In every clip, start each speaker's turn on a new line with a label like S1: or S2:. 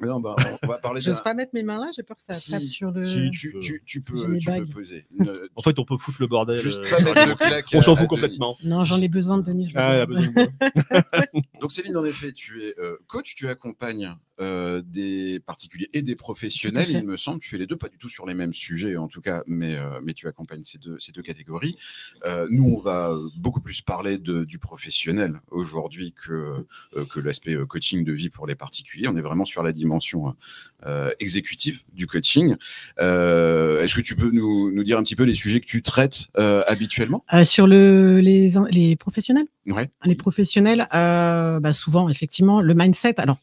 S1: Non, bah, on va parler
S2: J'ose pas mettre mes mains là, j'ai peur que ça tape sur le.
S1: Si, tu peux poser.
S3: En fait, on peut foutre le bordel.
S1: Juste pas mettre de claque.
S3: On s'en fout complètement.
S2: Non, j'en ai besoin de Denis.
S3: Ah, elle a besoin de moi.
S1: Donc Céline, en effet, tu es coach, tu accompagnes des particuliers et des professionnels. Il me semble, tu fais les deux, pas du tout sur les mêmes sujets en tout cas, mais tu accompagnes ces deux catégories. Nous, on va beaucoup plus parler du professionnel aujourd'hui que l'aspect coaching de vie pour les particuliers. On est vraiment sur la dimension exécutive du coaching. Est-ce que tu peux nous dire un petit peu les sujets que tu traites habituellement
S2: sur les professionnels?
S1: Ouais.
S2: Les professionnels, souvent, effectivement, le mindset. Alors,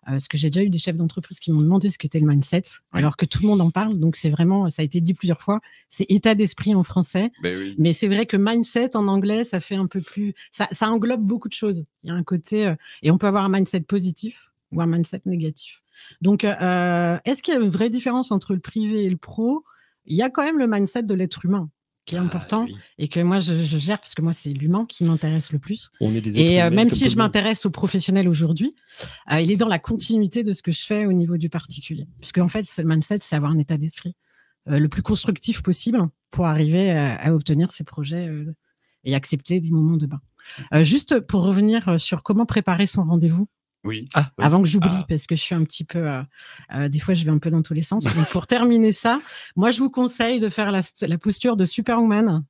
S2: parce que j'ai déjà eu des chefs d'entreprise qui m'ont demandé ce qu'était le mindset, alors que tout le monde en parle. Donc, c'est vraiment, ça a été dit plusieurs fois, c'est état d'esprit en français.
S1: Oui.
S2: Mais c'est vrai que mindset en anglais, ça fait un peu plus. Ça englobe beaucoup de choses. Il y a un côté. Et on peut avoir un mindset positif ou un mindset négatif. Donc, est-ce qu'il y a une vraie différence entre le privé et le pro? Il y a quand même le mindset de l'être humain qui est important et que moi je gère parce que moi c'est l'humain qui m'intéresse le plus.
S3: On est des
S2: et même si je m'intéresse aux professionnels aujourd'hui, il est dans la continuité de ce que je fais au niveau du particulier. Parce qu'en fait, le mindset, c'est avoir un état d'esprit le plus constructif possible pour arriver à obtenir ses projets et accepter des moments de bain. Juste pour revenir sur comment préparer son rendez-vous.
S1: Oui.
S2: Avant que j'oublie, parce que je suis un petit peu, des fois je vais un peu dans tous les sens. Donc pour terminer ça, moi je vous conseille de faire la posture de Superwoman.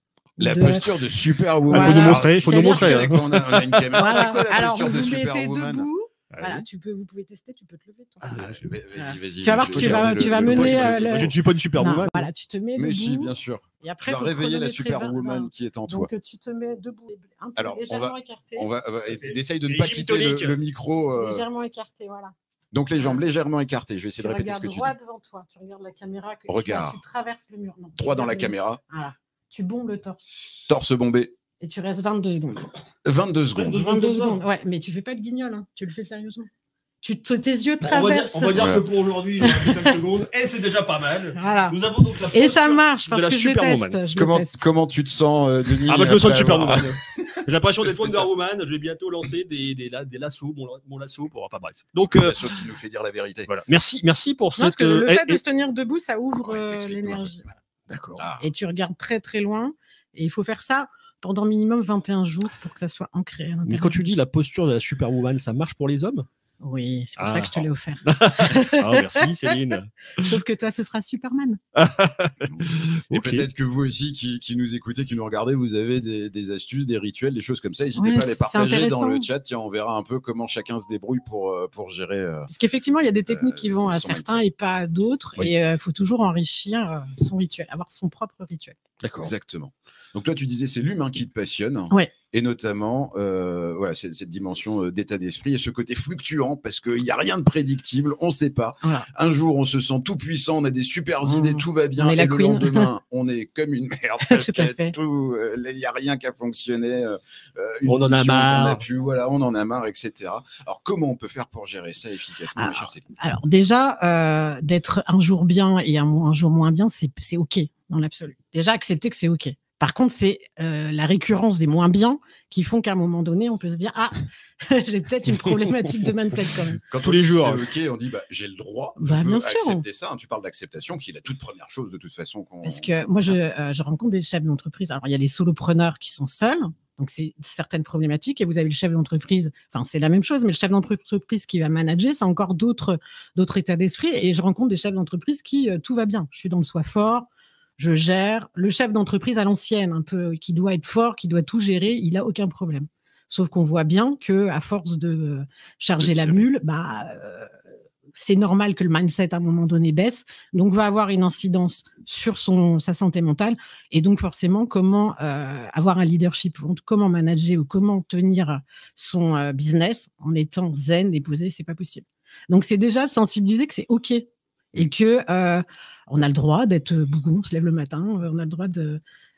S1: Posture de Superwoman.
S3: Il faut nous montrer.
S1: On a une caméra.
S2: Voilà.
S1: C'est quoi la
S2: Alors
S1: posture
S2: vous
S1: de
S2: vous mettez
S1: Superwoman?
S2: debout. Voilà, vous pouvez tester, tu peux te lever.
S1: Vas-y.
S2: Tu vas voir que tu vas mener.
S3: Je ne suis pas une Superwoman.
S2: Voilà, tu te mets debout.
S1: Mais si, bien sûr.
S2: Et après,
S1: tu vas réveiller la Superwoman qui est en toi.
S2: Donc tu te mets debout, un peu
S1: alors,
S2: légèrement écarté.
S1: Essaye de ne pas quitter le micro.
S2: Légèrement écarté, voilà.
S1: Donc les jambes légèrement écartées. Je vais essayer de répéter ce que tu dis.
S2: Tu regardes droit devant toi. Tu regardes la caméra. Tu traverses le mur. Non,
S1: droit dans la caméra.
S2: Voilà. Tu bombes le torse.
S1: Torse bombé.
S2: Et tu restes 22 secondes.
S1: 22 secondes.
S2: 22 secondes. Ouais, mais tu fais pas le guignol. Hein. Tu le fais sérieusement. Tes yeux traversent.
S3: On va dire que pour aujourd'hui, 5 secondes, et c'est déjà pas mal.
S2: Voilà.
S3: Nous avons donc la
S2: et ça marche parce que je teste.
S1: Comment tu te sens, Denis?
S3: Moi je me sens de Superwoman. J'ai l'impression d'être Wonder Woman. Je vais bientôt lancer des lassos, mon lasso pour. Enfin bref. Donc
S1: qui nous fait dire la vérité.
S3: Voilà. Merci pour
S2: cette. Parce que le fait de se tenir debout, ça ouvre l'énergie.
S3: D'accord.
S2: Et tu regardes très très loin. Et il faut faire ça pendant minimum 21 jours pour que ça soit ancré à l'intérieur.
S3: Mais quand tu dis la posture de la Superwoman, ça marche pour les hommes?
S2: Oui, c'est pour ça que je te l'ai offert.
S3: Merci Céline.
S2: Sauf que toi, ce sera Superman.
S1: Et peut-être que vous aussi, qui nous écoutez, qui nous regardez, vous avez des astuces, des rituels, des choses comme ça. N'hésitez pas à les partager dans le chat. Tiens, on verra un peu comment chacun se débrouille pour gérer.
S2: Parce qu'effectivement, il y a des techniques qui vont à certains et pas à d'autres. Oui. Et il faut toujours enrichir son rituel, avoir son propre rituel.
S1: D'accord. Exactement. Donc toi, tu disais, c'est l'humain qui te passionne.
S2: Oui.
S1: Et notamment, cette dimension d'état d'esprit et ce côté fluctuant, parce qu'il n'y a rien de prédictible, on ne sait pas. Voilà. Un jour, on se sent tout puissant, on a des super idées, tout va bien, et le lendemain, on est comme une merde. Il n'y a rien qui a fonctionné.
S3: On en a marre.
S1: On en a marre, etc. Alors, comment on peut faire pour gérer ça efficacement, ma chère Céline ?
S2: Alors, déjà, d'être un jour bien et un jour moins bien, c'est OK, dans l'absolu. Déjà, accepter que c'est OK. Par contre, c'est la récurrence des moins bien qui font qu'à un moment donné, on peut se dire « Ah, j'ai peut-être une problématique de mindset quand même. »
S1: Quand tous les jours, c'est OK, on dit j'ai le droit, je peux accepter ça. Tu parles d'acceptation qui est la toute première chose de toute façon.
S2: Parce que moi, je rencontre des chefs d'entreprise. Alors, il y a les solopreneurs qui sont seuls. Donc, c'est certaines problématiques. Et vous avez le chef d'entreprise, enfin, c'est la même chose, mais le chef d'entreprise qui va manager, c'est encore d'autres états d'esprit. Et je rencontre des chefs d'entreprise qui, tout va bien. Je suis dans le soi fort. Je gère. Le chef d'entreprise à l'ancienne, un peu, qui doit être fort, qui doit tout gérer, il n'a aucun problème. Sauf qu'on voit bien qu'à force de charger la mule, c'est normal que le mindset à un moment donné baisse, donc va avoir une incidence sur sa santé mentale, et donc forcément comment avoir un leadership, comment manager ou comment tenir son business en étant zen et posé, c'est pas possible. Donc c'est déjà sensibiliser que c'est OK et que on a le droit d'être bougon, on se lève le matin, on a le droit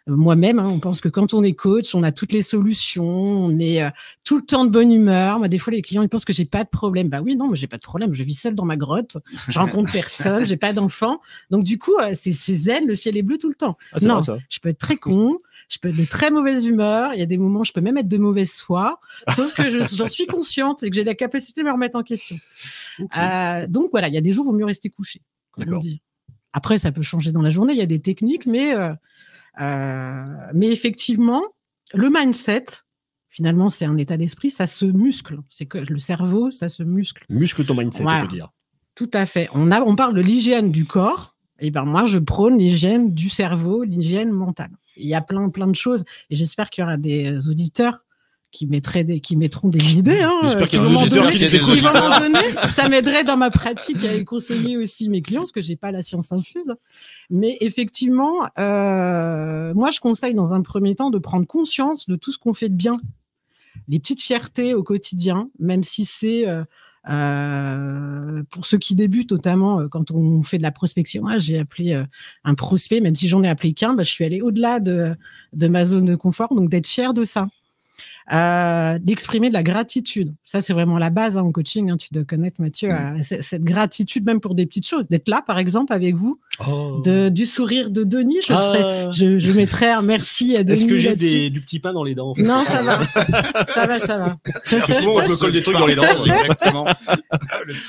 S2: moi-même, on pense que quand on est coach, on a toutes les solutions, on est tout le temps de bonne humeur. Moi, des fois, les clients, ils pensent que j'ai pas de problème. Bah oui, non, mais j'ai pas de problème. Je vis seule dans ma grotte. Je rencontre personne. J'ai pas d'enfant. Donc, du coup, c'est zen. Le ciel est bleu tout le temps.
S3: Ah, c'est
S2: non,
S3: vrai, ça.
S2: je peux être très con. Je peux être de très mauvaise humeur. Il y a des moments où je peux même être de mauvaise foi. Sauf que j'en suis consciente et que j'ai la capacité de me remettre en question. Okay. Donc, voilà, il y a des jours où il vaut mieux rester couché. Comme on dit. Après, ça peut changer dans la journée. Il y a des techniques, mais effectivement, le mindset, finalement, c'est un état d'esprit, ça se muscle. C'est que le cerveau, ça se muscle.
S3: Muscle ton mindset,
S2: voilà.
S3: on peut dire.
S2: Tout à fait. On parle de l'hygiène du corps. Et ben moi, je prône l'hygiène du cerveau, l'hygiène mentale. Il y a plein de choses. Et j'espère qu'il y aura des auditeurs qui mettront des idées.
S3: J'espère qu'il y
S2: aura des
S3: auditeurs
S2: qui vont m'en donner. Ça m'aiderait dans ma pratique à conseiller aussi mes clients, parce que j'ai pas la science infuse. Mais effectivement, moi, je conseille dans un premier temps de prendre conscience de tout ce qu'on fait de bien. Les petites fiertés au quotidien, même si c'est pour ceux qui débutent, notamment quand on fait de la prospection. J'ai appelé un prospect, même si j'en ai appelé qu'un, je suis allée au-delà de ma zone de confort, donc d'être fière de ça. D'exprimer de la gratitude. Ça, c'est vraiment la base en coaching. Tu dois connaître, Mathieu, cette gratitude même pour des petites choses. D'être là, par exemple, avec vous, du sourire de Denis, je mettrais un merci à Denis.
S3: Est-ce que j'ai du petit pain dans les dents en fait?
S2: Non, ça va. ça va.
S3: Merci, moi, je me colle des trucs dans les dents.
S1: Exactement.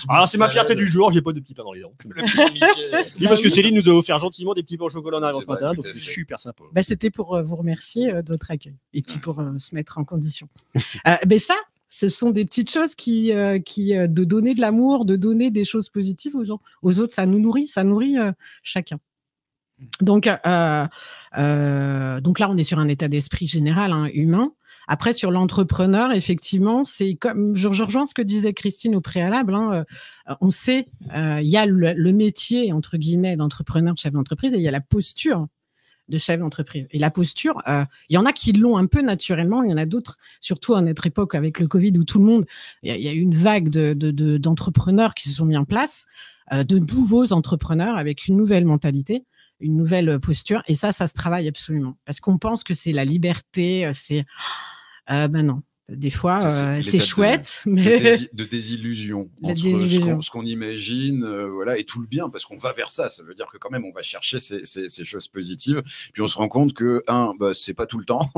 S3: Alors, c'est ma fierté du jour, j'ai pas de petit pain dans les dents. Oui, parce que Céline nous a offert gentiment des petits pains au chocolat en arrivant ce matin, donc c'est super sympa.
S2: C'était pour vous remercier de votre accueil et puis pour se mettre en condition. Mais ça, ce sont des petites choses qui de donner de l'amour, de donner des choses positives aux autres, ça nous nourrit, chacun. Donc là, on est sur un état d'esprit général, humain. Après, sur l'entrepreneur, effectivement, c'est comme je rejoins ce que disait Christine au préalable. On sait, il y a le métier entre guillemets d'entrepreneur, de chef d'entreprise, et il y a la posture de chef d'entreprise. Et la posture, il y en a qui l'ont un peu naturellement, il y en a d'autres, surtout à notre époque avec le Covid où tout le monde, il y a eu une vague d'entrepreneurs qui se sont mis en place, de nouveaux entrepreneurs avec une nouvelle mentalité, une nouvelle posture. Et ça se travaille absolument. Parce qu'on pense que c'est la liberté, non. Des fois, c'est chouette, mais
S1: de désillusion entre ce qu'on imagine, et tout le bien, parce qu'on va vers ça. Ça veut dire que quand même, on va chercher ces choses positives. Puis on se rend compte que c'est pas tout le temps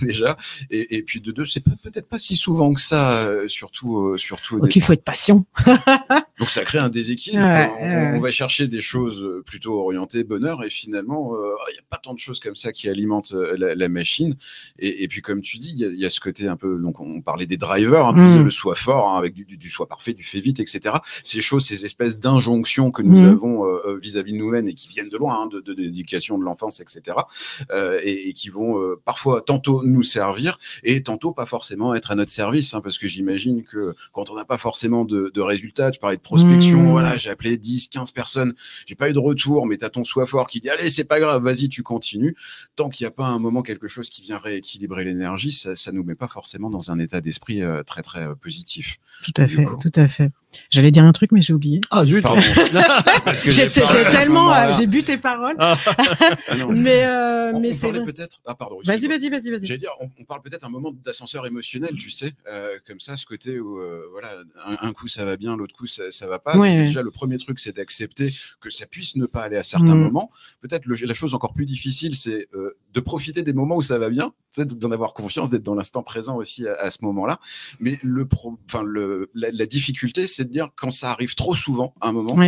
S1: déjà, et puis de deux, c'est peut-être pas si souvent que ça, surtout.
S2: Donc il faut être patient.
S1: Donc ça crée un déséquilibre. On va chercher des choses plutôt orientées bonheur, et finalement, il y a pas tant de choses comme ça qui alimentent la machine. Et puis comme tu dis, il y a ce côté un peu. Donc, on parlait des drivers, le soi fort, avec du soi parfait, du fait vite, etc. Ces choses, ces espèces d'injonctions que nous avons vis-à-vis de nous-mêmes et qui viennent de loin, de l'éducation de l'enfance, etc. Et qui vont parfois tantôt nous servir et tantôt pas forcément être à notre service. Parce que j'imagine que quand on n'a pas forcément de résultats, tu parlais de prospection, j'ai appelé 10, 15 personnes, j'ai pas eu de retour, mais tu as ton soi fort qui dit « Allez, c'est pas grave, vas-y, tu continues ». Tant qu'il n'y a pas un moment quelque chose qui vient rééquilibrer l'énergie, ça nous met pas forcément dans un état d'esprit très très positif.
S2: Tout à fait. J'allais dire un truc, mais j'ai oublié.
S3: Ah zut, pardon.
S2: J'ai bu tes paroles. Mais c'est
S1: peut-être. Ah pardon.
S2: Vas-y.
S1: J'allais dire, on parle peut-être un moment d'ascenseur émotionnel, tu sais, comme ça, ce côté où un coup ça va bien, l'autre coup ça va pas.
S2: Ouais.
S1: Déjà, le premier truc, c'est d'accepter que ça puisse ne pas aller à certains moments. Peut-être la chose encore plus difficile, c'est de profiter des moments où ça va bien, d'en avoir confiance, d'être dans l'instant présent aussi à ce moment-là. Mais la difficulté, c'est de dire quand ça arrive trop souvent à un moment,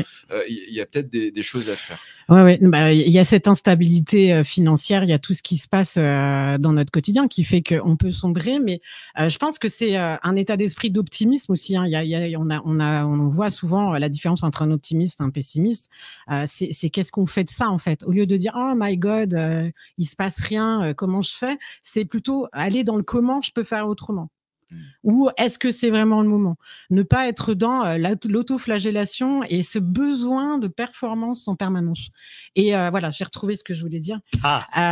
S1: il y a peut-être des choses à faire.
S2: Il y a cette instabilité financière, il y a tout ce qui se passe dans notre quotidien qui fait qu'on peut sombrer, mais je pense que c'est un état d'esprit d'optimisme aussi. On voit souvent la différence entre un optimiste et un pessimiste. C'est qu'est-ce qu'on fait de ça en fait, au lieu de dire oh my God, il se passe rien, comment je fais, c'est plutôt aller dans le comment je peux faire autrement. Ou est-ce que c'est vraiment le moment? Ne pas être dans l'autoflagellation et ce besoin de performance en permanence. Et voilà, j'ai retrouvé ce que je voulais dire.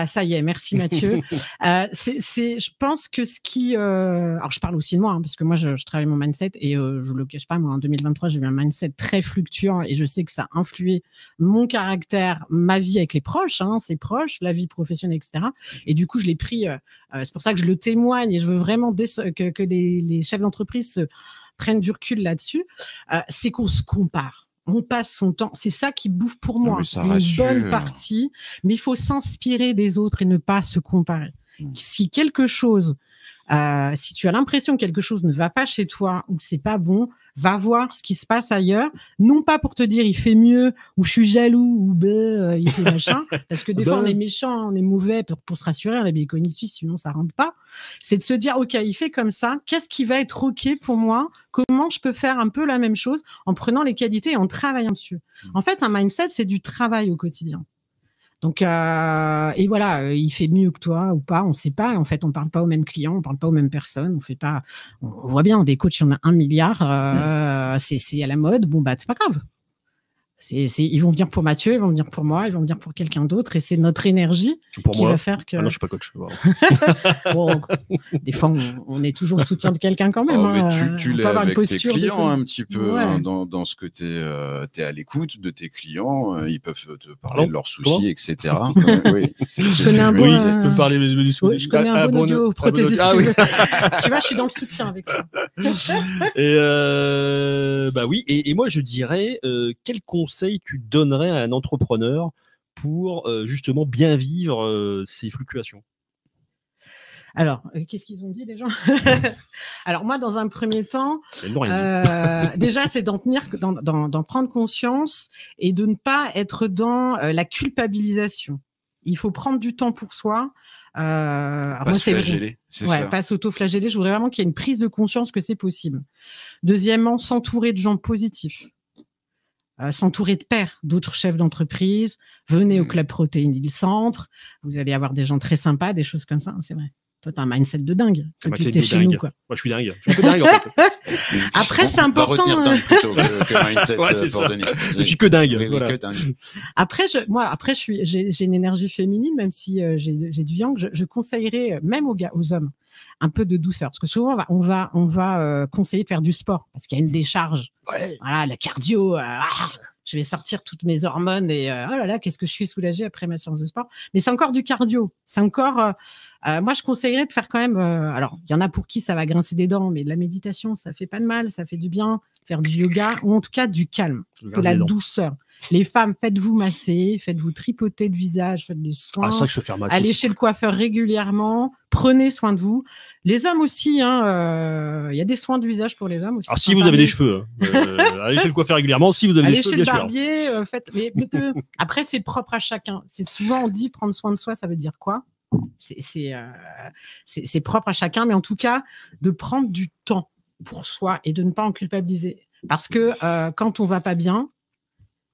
S2: Ça y est, merci Mathieu. Je pense que ce qui... alors, je parle aussi de moi, parce que moi, je travaille mon mindset et je le cache pas, moi, en 2023, j'ai eu un mindset très fluctuant et je sais que ça a influé mon caractère, ma vie avec les proches, ses proches, la vie professionnelle, etc. Et du coup, je l'ai pris... c'est pour ça que je le témoigne et je veux vraiment que les chefs d'entreprise prennent du recul là-dessus. C'est qu'on se compare. On passe son temps. C'est ça qui bouffe pour moi une bonne partie. Mais il faut s'inspirer des autres et ne pas se comparer. Si quelque chose... si tu as l'impression que quelque chose ne va pas chez toi ou que c'est pas bon, va voir ce qui se passe ailleurs. Non pas pour te dire il fait mieux ou je suis jaloux ou il fait machin, parce que des fois on est méchant, on est mauvais pour se rassurer, on est bien cognitif, sinon ça rentre pas. C'est de se dire ok, il fait comme ça, qu'est-ce qui va être ok pour moi? Comment je peux faire un peu la même chose en prenant les qualités et en travaillant dessus. En fait, un mindset c'est du travail au quotidien. Donc, et voilà, il fait mieux que toi ou pas, on sait pas. En fait, on parle pas aux mêmes clients, on parle pas aux mêmes personnes, on fait pas. On voit bien, des coachs, il y en a 1 milliard, c'est à la mode. Bon, bah, c'est pas grave. Ils vont venir pour Mathieu, ils vont venir pour moi, ils vont venir pour quelqu'un d'autre, et c'est notre énergie qui va faire que.
S3: Ah non, je suis pas coach.
S2: Bon, des fois, on est toujours le soutien de quelqu'un quand même.
S1: Mais tu l'es avec tes clients un petit peu, dans ce que tu es à l'écoute de tes clients, ils peuvent te parler de leurs soucis, etc. Oui,
S2: je connais un bon.
S3: Tu peux parler du souci.
S2: Je connais un bon audio prothésiste. Tu vois, je suis dans le soutien avec ça.
S3: Et bah oui, et moi je dirais quel conseil tu donnerais à un entrepreneur pour justement bien vivre ces fluctuations?
S2: Alors, qu'est-ce qu'ils ont dit les gens? Alors moi, dans un premier temps, déjà c'est d'en prendre conscience et de ne pas être dans la culpabilisation. Il faut prendre du temps pour soi.
S1: Pas se flageller, c'est ça.
S2: Pas s'auto-flageller. Je voudrais vraiment qu'il y ait une prise de conscience que c'est possible. Deuxièmement, s'entourer de gens positifs. S'entourer de pairs, d'autres chefs d'entreprise. Venez au Club Protéine Île Centre. Vous allez avoir des gens très sympas, des choses comme ça, c'est vrai. Toi, t'as un mindset de dingue.
S3: Depuis que t'es chez nous, quoi. Moi, je suis dingue. Je suis un peu dingue, en fait.
S2: Après, c'est important.
S1: On va retenir dingue plutôt que mindset pour Denis.
S3: Je suis que dingue.
S1: Oui,
S3: voilà.
S1: que dingue.
S3: Ah, c'est vrai que se faire masser.
S2: Allez chez le coiffeur régulièrement. Prenez soin de vous. Les hommes aussi, il y a des soins de visage pour les hommes aussi.
S3: Alors, si vous avez des cheveux, allez chez le coiffeur régulièrement. Si vous avez des cheveux, bien sûr.
S2: Allez chez le barbier. Après, c'est propre à chacun. C'est souvent on dit prendre soin de soi, ça veut dire quoi? C'est propre à chacun, mais en tout cas, de prendre du temps pour soi et de ne pas en culpabiliser. Parce que quand on va pas bien,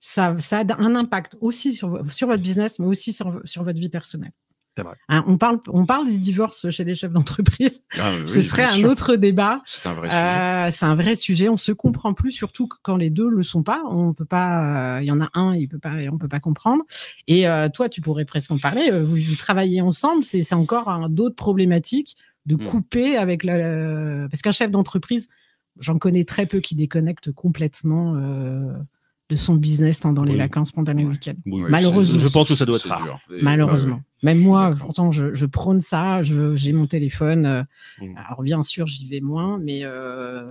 S2: ça a un impact aussi sur votre business, mais aussi sur votre vie personnelle.
S3: C'est vrai.
S2: Hein, on parle des divorces chez les chefs d'entreprise. Ce serait un autre débat.
S1: C'est un vrai sujet.
S2: C'est un vrai sujet. On se comprend plus, surtout quand les deux le sont pas. On peut pas. Il y en a un, on peut pas comprendre. Et toi, tu pourrais presque en parler. Vous travaillez ensemble. C'est encore d'autres problématiques de couper avec parce qu'un chef d'entreprise, j'en connais très peu qui déconnectent complètement. De son business pendant les vacances, pendant les week-ends.
S3: Oui,
S2: malheureusement.
S3: Je pense que ça doit être rare.
S2: Malheureusement. Même moi, pourtant, je prône ça. J'ai mon téléphone. Alors, bien sûr, j'y vais moins, mais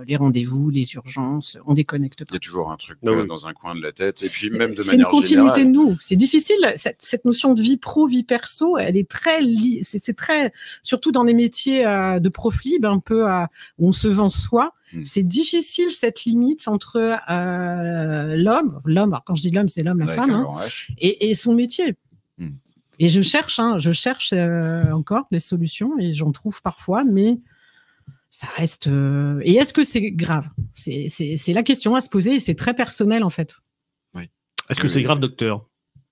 S2: les rendez-vous, les urgences, on déconnecte pas.
S1: Il y a toujours un truc dans un coin de la tête. Et puis, même de manière générale.
S2: C'est une continuité de nous. C'est difficile. Cette notion de vie pro, vie perso, elle est très c'est très, surtout dans les métiers de prof libre, un peu où on se vend soi. C'est difficile cette limite entre l'homme, alors quand je dis l'homme, c'est l'homme, la femme, et son métier. Et je cherche encore des solutions et j'en trouve parfois, mais ça reste. Et est-ce que c'est grave? C'est la question à se poser et c'est très personnel en fait.
S1: Oui.
S3: Est-ce que c'est grave, docteur?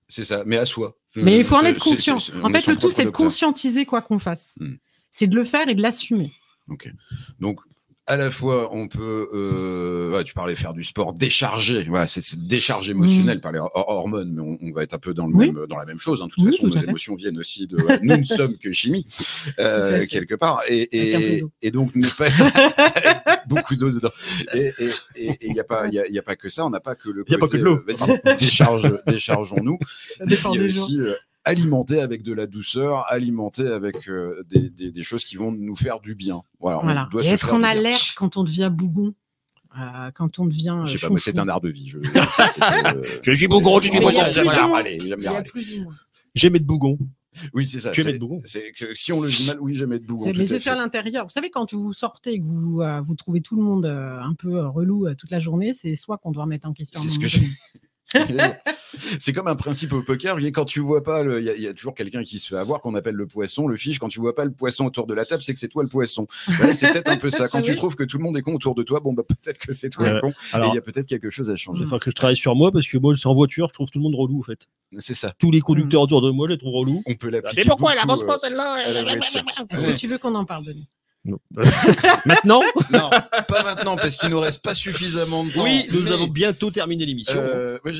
S3: C'est
S1: ça, mais à soi.
S2: Mais il faut en être conscient. En fait, le tout, c'est de conscientiser quoi qu'on fasse. C'est de le faire et de l'assumer.
S1: Ok. Donc, à la fois, on peut, tu parlais faire du sport, décharger, voilà, c'est décharge émotionnelle par les hormones, mais on va être un peu dans dans la même chose. Hein. De toute façon, nos émotions viennent aussi de. Nous ne sommes que chimie, quelque part, et donc ne pas être beaucoup d'eau dedans. Et il n'y a pas que ça. On n'a pas que le côté.
S3: Il n'y a pas que de l'eau.
S1: Vas-y, déchargeons-nous. Et puis aussi. Alimenter avec de la douceur, alimenter avec des choses qui vont nous faire du bien. Voilà.
S2: Et être en alerte quand on devient bougon. Quand on devient.
S1: Je sais pas, mais c'est un art de vie.
S3: Je suis bougon, je suis bougon.
S1: J'aime bien râler.
S3: J'aime être bougon.
S1: Oui, c'est ça.
S3: J'aime être bougon.
S1: Si on le dit mal, oui, j'aime être bougon.
S2: Mais c'est à l'intérieur. Vous savez, quand vous sortez et que vous trouvez tout le monde un peu relou toute la journée, c'est soit qu'on doit remettre en question.
S1: C'est ce que c'est comme un principe au poker. Quand tu vois pas, il y a toujours quelqu'un qui se fait avoir, qu'on appelle le poisson, le fiche. Quand tu vois pas le poisson autour de la table, c'est que c'est toi le poisson. Ouais, c'est peut-être un peu ça. Quand tu trouves que tout le monde est con autour de toi, bon, bah, peut-être que c'est toi le con. Alors, et il y a peut-être quelque chose à changer.
S3: Il faut que je travaille sur moi parce que moi, je suis en voiture, je trouve tout le monde relou en fait.
S1: C'est ça.
S3: Tous les conducteurs autour de moi, je les trouve relous.
S1: On peut l'appliquer.
S3: Mais pourquoi elle avance pas celle-là
S2: Est-ce que tu veux qu'on en parle, Denis?
S3: Non. Maintenant?
S1: Non, pas maintenant, parce qu'il nous reste pas suffisamment de temps.
S3: Oui, nous avons bientôt terminé l'émission.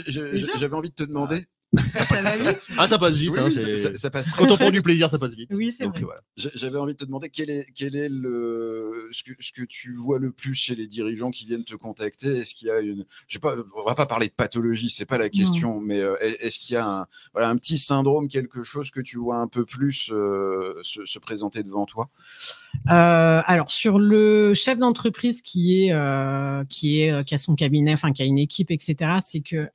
S1: J'avais envie de te demander.
S2: Ça va vite.
S3: Ah, ça passe vite.
S1: Oui,
S3: hein,
S1: ça passe très
S3: Quand on
S1: vite.
S3: prend du plaisir, ça passe vite.
S2: Oui, c'est vrai.
S3: Voilà.
S1: J'avais envie de te demander quel est ce que tu vois le plus chez les dirigeants qui viennent te contacter. Est-ce qu'il y a une, je sais pas, on va pas parler de pathologie, c'est pas la question, mais est-ce qu'il y a un petit syndrome, quelque chose que tu vois un peu plus se présenter devant toi?
S2: Alors sur le chef d'entreprise qui a son cabinet, enfin qui a une équipe, etc., c'est que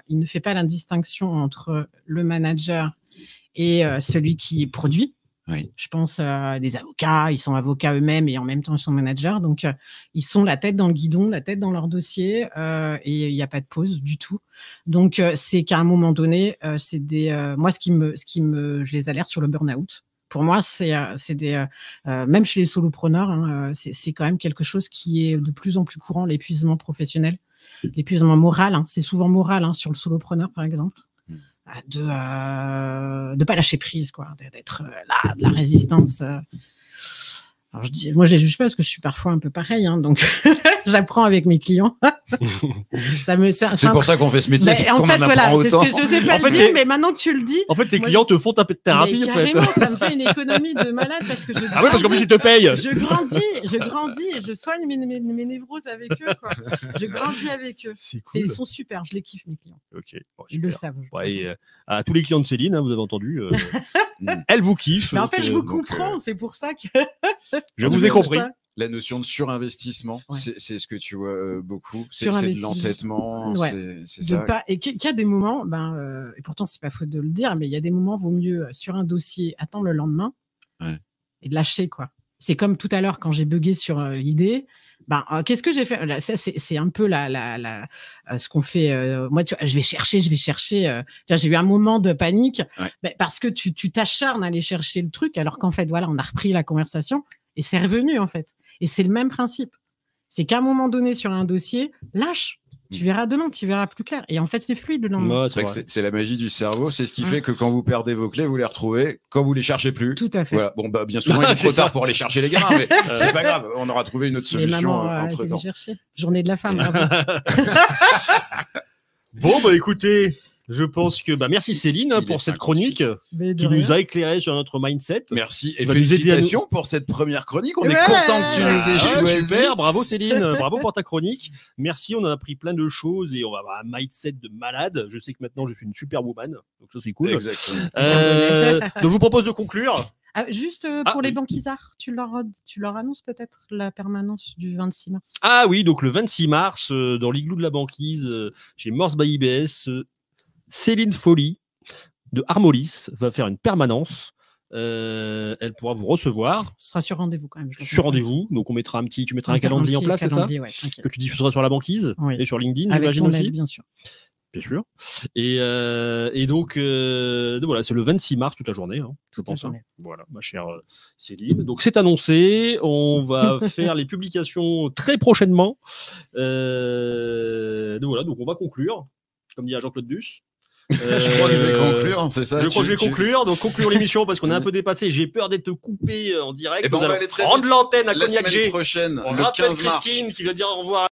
S2: il ne fait pas la distinction entre le manager et celui qui produit.
S1: Oui.
S2: Je pense à des avocats, ils sont avocats eux-mêmes et en même temps ils sont managers, donc ils sont la tête dans le guidon, la tête dans leur dossier, et il n'y a pas de pause du tout. Donc c'est qu'à un moment donné, c'est moi je les alerte sur le burn-out. Pour moi, c'est des même chez les solopreneurs, hein, c'est quand même quelque chose qui est de plus en plus courant, l'épuisement professionnel, l'épuisement moral. Hein, c'est souvent moral sur le solopreneur, par exemple, de pas lâcher prise, quoi, d'être là, de la résistance. Alors moi je les juge pas parce que je suis parfois un peu pareil, hein, donc j'apprends avec mes clients. C'est
S1: pour ça qu'on fait ce métier.
S2: Mais en fait, voilà, c'est ce que je sais pas le dire, mais maintenant que tu le dis.
S3: En fait, tes clients te font taper de thérapie.
S2: En fait. Ça me fait une économie de malade parce que
S3: ah oui, parce qu'en plus ils te payent.
S2: Je grandis et je soigne mes névroses avec eux, quoi. Je grandis avec eux.
S3: C'est cool.
S2: Ils sont super, je les kiffe mes clients.
S3: Ok. Bon,
S2: ils le savent.
S3: Ouais, à tous les clients de Céline, hein, vous avez entendu, elle vous kiffe.
S2: Mais en fait, je vous comprends, c'est pour ça que.
S3: Je vous ai compris.
S1: La notion de surinvestissement, c'est ce que tu vois beaucoup. C'est de l'entêtement.
S2: Ouais.
S1: C'est ça.
S2: Et qu'il y a des moments, et pourtant c'est pas faute de le dire, mais il y a des moments, vaut mieux sur un dossier attendre le lendemain et de lâcher, quoi. C'est comme tout à l'heure quand j'ai bugué sur l'idée. Qu'est-ce que j'ai fait là, ça, c'est un peu ce qu'on fait. Moi, tu vois, je vais chercher. J'ai eu un moment de panique parce que tu t'acharnes à aller chercher le truc, alors qu'en fait, voilà, on a repris la conversation et c'est revenu en fait. Et c'est le même principe. C'est qu'à un moment donné sur un dossier, lâche. Tu verras demain, tu verras plus clair. Et en fait, c'est fluide le lendemain.
S1: Ouais, c'est la magie du cerveau. C'est ce qui fait que quand vous perdez vos clés, vous les retrouvez. Quand vous les cherchez plus.
S2: Tout à fait.
S1: Voilà. Bon, bien souvent, il est trop tard pour aller chercher les gamins, mais c'est pas grave. On aura trouvé une autre solution entre temps.
S2: Journée de la femme. Bravo.
S3: Bon, écoutez. Je pense que merci Céline pour cette chronique qui nous a éclairé sur notre mindset.
S1: Merci et félicitations pour cette première chronique. On est content que tu nous aies choisi.
S3: Super, bravo Céline, bravo pour ta chronique. Merci, on a appris plein de choses et on va avoir un mindset de malade. Je sais que maintenant je suis une superwoman, donc ça c'est cool.
S1: Exactement.
S3: Donc je vous propose de conclure.
S2: Juste pour les banquisards, tu leur annonces peut-être la permanence du 26 mars.
S3: Ah oui, donc le 26 mars dans l'igloo de la banquise chez Morse by IBS. Céline Folly de Armolis va faire une permanence. Elle pourra vous recevoir.
S2: Ce sera sur rendez-vous quand même.
S3: Sur rendez-vous. Donc tu mettras un calendrier en place, c'est ça que tu diffuseras sur la banquise et sur LinkedIn, j'imagine aussi.
S2: Aide, bien sûr.
S3: Bien sûr. Et donc voilà, c'est le 26 mars toute la journée.
S2: Toute la journée.
S3: Voilà, ma chère Céline. Donc c'est annoncé. On va faire les publications très prochainement. Voilà, donc on va conclure, comme dit Jean-Claude Duss.
S1: Je crois que je vais conclure, c'est ça.
S3: Je crois que je vais conclure. Donc, conclure l'émission parce qu'on est un peu dépassé. J'ai peur d'être coupé en direct.
S1: Et ben,
S3: Nous
S1: on va
S3: allons
S1: aller très
S3: rendre
S1: vite.
S3: l'antenne à
S1: La
S3: Cognac
S1: semaine
S3: G.
S1: prochaine,
S3: On
S1: le
S3: rappelle
S1: 15 mars.
S3: Christine qui veut dire au revoir.